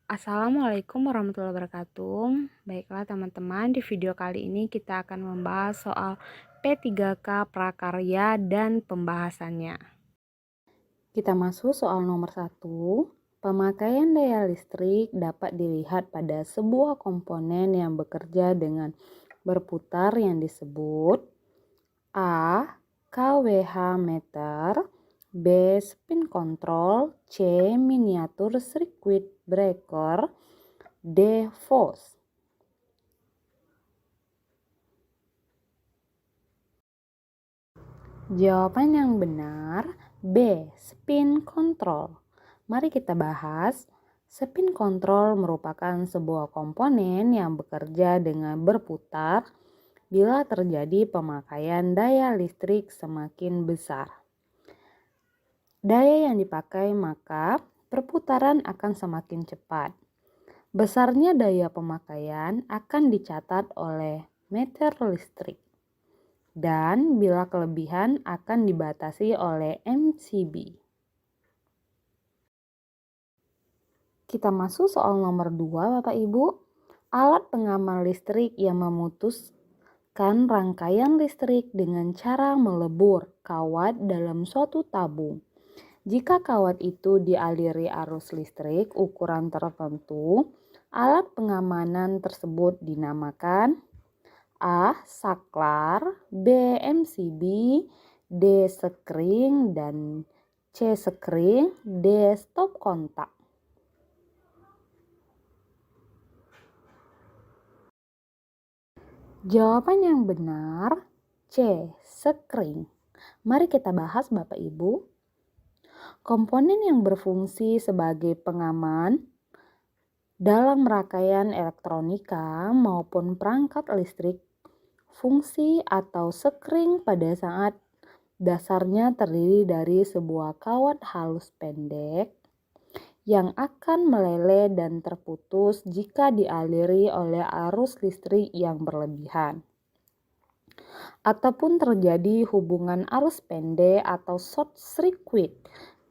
Assalamualaikum warahmatullahi wabarakatuh. Baiklah teman-teman, di video kali ini kita akan membahas soal P3K prakarya dan pembahasannya. Kita masuk soal nomor 1. Pemakaian daya listrik dapat dilihat pada sebuah komponen yang bekerja dengan berputar yang disebut A. kWh meter, B. Spin control, C. Miniatur circuit breaker, D. Force. Jawaban yang benar B. Spin control. Mari kita bahas. Spin control merupakan sebuah komponen yang bekerja dengan berputar bila terjadi pemakaian daya listrik semakin besar. Daya yang dipakai maka perputaran akan semakin cepat. Besarnya daya pemakaian akan dicatat oleh meter listrik. Dan bila kelebihan akan dibatasi oleh MCB. Kita masuk soal nomor 2 Bapak Ibu. Alat pengaman listrik yang memutuskan rangkaian listrik dengan cara melebur kawat dalam suatu tabung. Jika kawat itu dialiri arus listrik ukuran tertentu, alat pengamanan tersebut dinamakan A. Saklar, B. MCB, D. Sekring, dan C. Sekring, D. Stop kontak. Jawaban yang benar C. Sekring. Mari kita bahas Bapak Ibu. Komponen yang berfungsi sebagai pengaman dalam rangkaian elektronika maupun perangkat listrik, fungsi atau sekring pada saat dasarnya terdiri dari sebuah kawat halus pendek yang akan meleleh dan terputus jika dialiri oleh arus listrik yang berlebihan. Ataupun terjadi hubungan arus pendek atau short circuit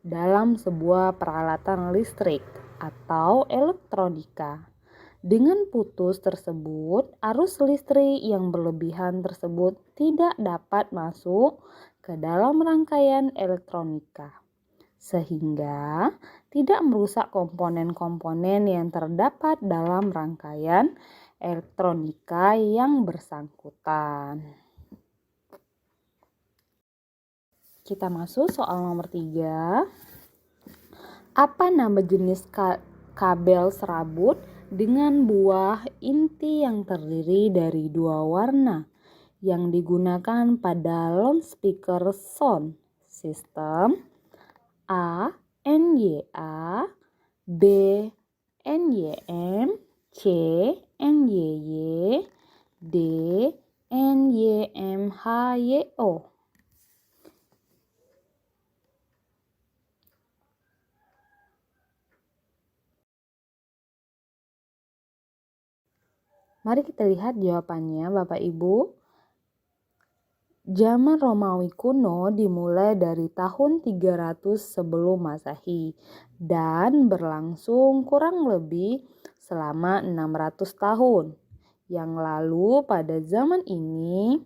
dalam sebuah peralatan listrik atau elektronika. Dengan putus tersebut, arus listrik yang berlebihan tersebut tidak dapat masuk ke dalam rangkaian elektronika, sehingga tidak merusak komponen-komponen yang terdapat dalam rangkaian elektronika yang bersangkutan. Kita masuk soal nomor 3. Apa nama jenis kabel serabut dengan buah inti yang terdiri dari dua warna yang digunakan pada loudspeaker sound system? A. NYA, B. NYM, C. NYY, D. NYMHYO. Mari kita lihat jawabannya Bapak Ibu. Zaman Romawi kuno dimulai dari tahun 300 sebelum Masehi dan berlangsung kurang lebih selama 600 tahun. Yang lalu pada zaman ini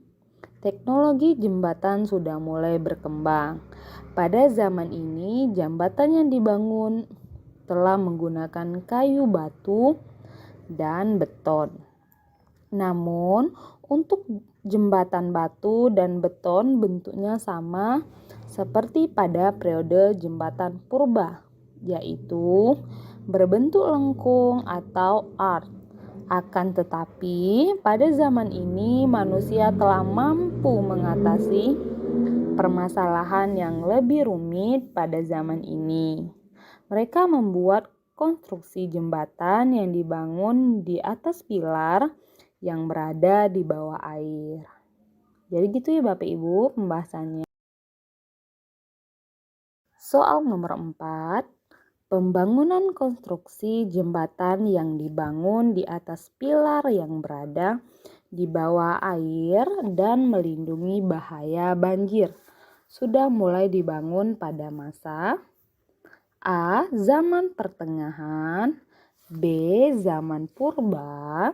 teknologi jembatan sudah mulai berkembang. Pada zaman ini jembatan yang dibangun telah menggunakan kayu batu dan beton. Namun, untuk jembatan batu dan beton bentuknya sama seperti pada periode jembatan purba, yaitu berbentuk lengkung atau arch. Akan tetapi, pada zaman ini manusia telah mampu mengatasi permasalahan yang lebih rumit pada zaman ini. Mereka membuat konstruksi jembatan yang dibangun di atas pilar yang berada di bawah air. Jadi gitu ya Bapak Ibu pembahasannya. Soal nomor 4. Pembangunan konstruksi jembatan yang dibangun di atas pilar yang berada di bawah air dan melindungi bahaya banjir sudah mulai dibangun pada masa A. Zaman pertengahan, B. Zaman purba,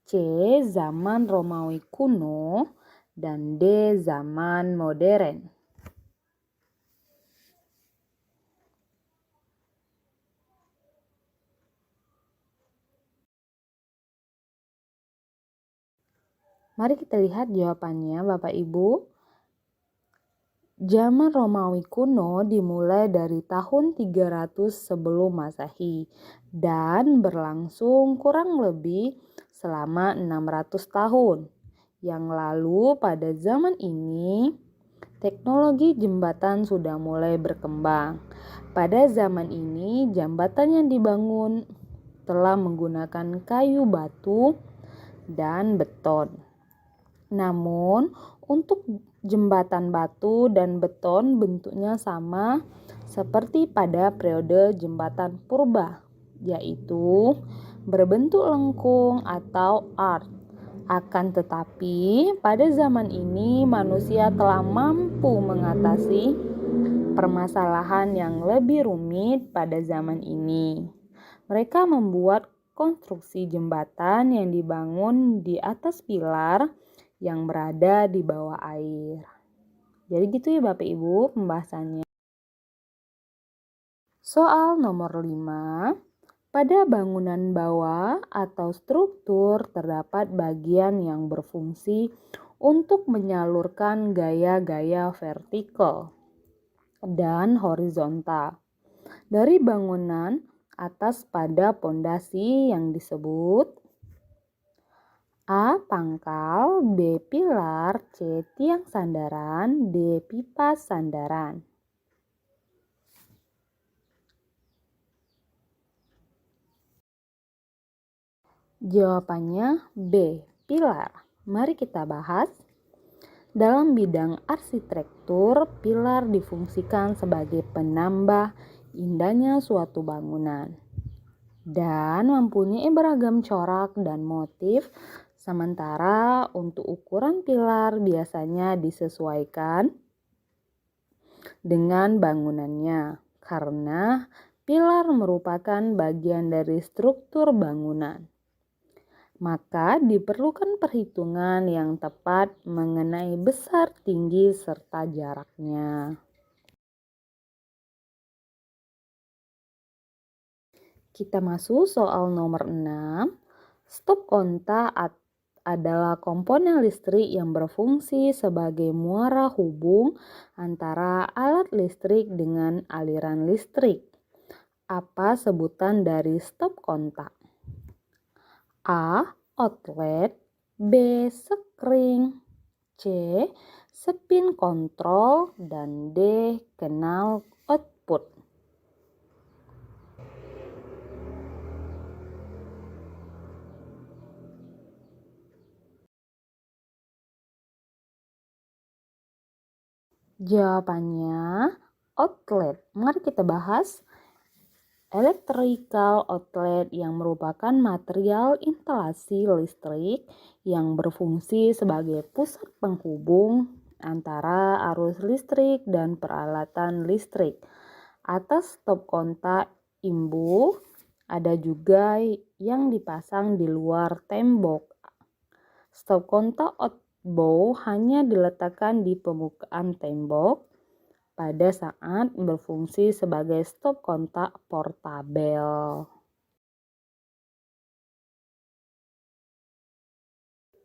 C. Zaman Romawi kuno, dan D. Zaman modern. Mari kita lihat jawabannya Bapak Ibu. Zaman Romawi kuno dimulai dari tahun 300 sebelum Masehi dan berlangsung kurang lebih selama 600 tahun. Yang lalu pada zaman ini teknologi jembatan sudah mulai berkembang. Pada zaman ini jembatan yang dibangun telah menggunakan kayu batu dan beton. Namun untuk jembatan batu dan beton bentuknya sama seperti pada periode jembatan purba, yaitu berbentuk lengkung atau arch. Akan tetapi pada zaman ini manusia telah mampu mengatasi permasalahan yang lebih rumit pada zaman ini. Mereka membuat konstruksi jembatan yang dibangun di atas pilar yang berada di bawah air. Jadi gitu ya Bapak Ibu pembahasannya. Soal nomor 5. Pada bangunan bawah atau struktur terdapat bagian yang berfungsi untuk menyalurkan gaya-gaya vertikal dan horizontal dari bangunan atas pada pondasi yang disebut A. Pangkal, B. Pilar, C. Tiang sandaran, D. Pipa sandaran. Jawabannya B. Pilar. Mari kita bahas. Dalam bidang arsitektur, pilar difungsikan sebagai penambah indahnya suatu bangunan dan mempunyai beragam corak dan motif. Sementara untuk ukuran pilar biasanya disesuaikan dengan bangunannya karena pilar merupakan bagian dari struktur bangunan. Maka diperlukan perhitungan yang tepat mengenai besar, tinggi, serta jaraknya. Kita masuk soal nomor 6. Stop kontak adalah komponen listrik yang berfungsi sebagai muara hubung antara alat listrik dengan aliran listrik. Apa sebutan dari stop kontak? A. Outlet, B. Sekring, C. Spin control, dan D. Canal output. Jawabannya outlet. Mari kita bahas. Electrical outlet yang merupakan material instalasi listrik yang berfungsi sebagai pusat penghubung antara arus listrik dan peralatan listrik. Atas stop kontak imbus ada juga yang dipasang di luar tembok. Stop kontak outbound hanya diletakkan di permukaan tembok pada saat berfungsi sebagai stop kontak portabel.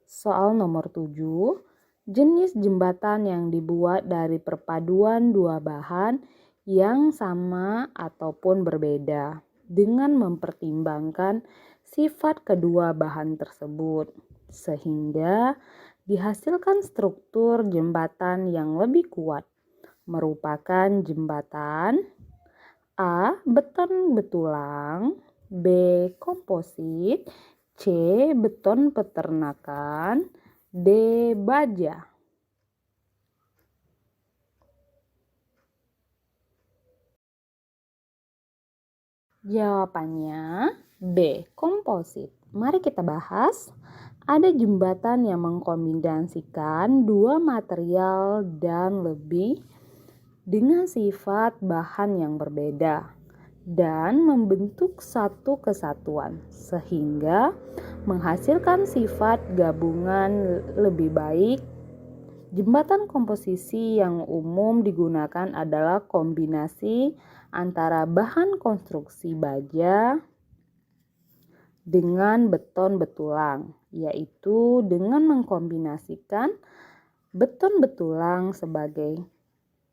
Soal nomor 7. Jenis jembatan yang dibuat dari perpaduan dua bahan yang sama ataupun berbeda dengan mempertimbangkan sifat kedua bahan tersebut sehingga dihasilkan struktur jembatan yang lebih kuat. Merupakan jembatan A. Beton betulang, B. Komposit, C. Beton peternakan, D. Baja. Jawabannya B. Komposit. Mari kita bahas. Ada jembatan yang mengkombinasikan dua material dan lebih dengan sifat bahan yang berbeda dan membentuk satu kesatuan sehingga menghasilkan sifat gabungan lebih baik. Jembatan komposisi yang umum digunakan adalah kombinasi antara bahan konstruksi baja dengan beton betulang, yaitu dengan mengkombinasikan beton betulang sebagai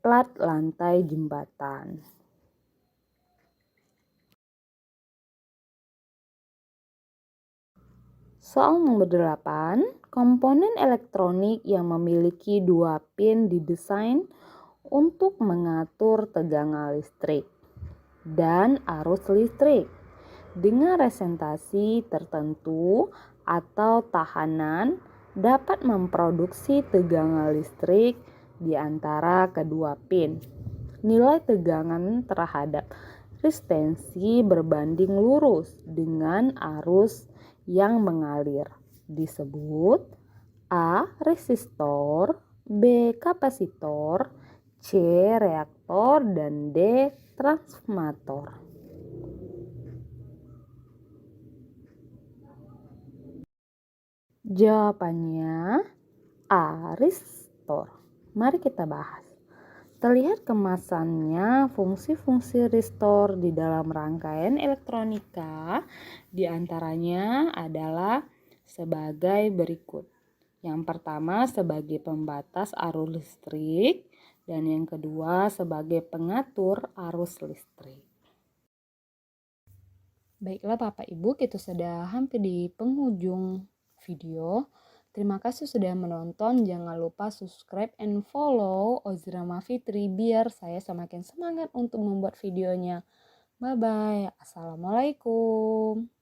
plat lantai jembatan. Soal nomor 8, komponen elektronik yang memiliki dua pin didesain untuk mengatur tegangan listrik dan arus listrik dengan resistasi tertentu atau tahanan dapat memproduksi tegangan listrik di antara kedua pin. Nilai tegangan terhadap resistensi berbanding lurus dengan arus yang mengalir. Disebut A. Resistor, B. Kapasitor, C. Reaktor, dan D. Transformator. Jawabannya A. Resistor. Mari kita bahas. Terlihat kemasannya fungsi-fungsi resistor di dalam rangkaian elektronika diantaranya adalah sebagai berikut. Yang pertama sebagai pembatas arus listrik dan yang kedua sebagai pengatur arus listrik. Baiklah Bapak Ibu, kita sudah hampir di penghujung video. Terima kasih sudah menonton. Jangan lupa subscribe and follow Ozrama Fitri biar saya semakin semangat untuk membuat videonya. Bye-bye. Assalamualaikum.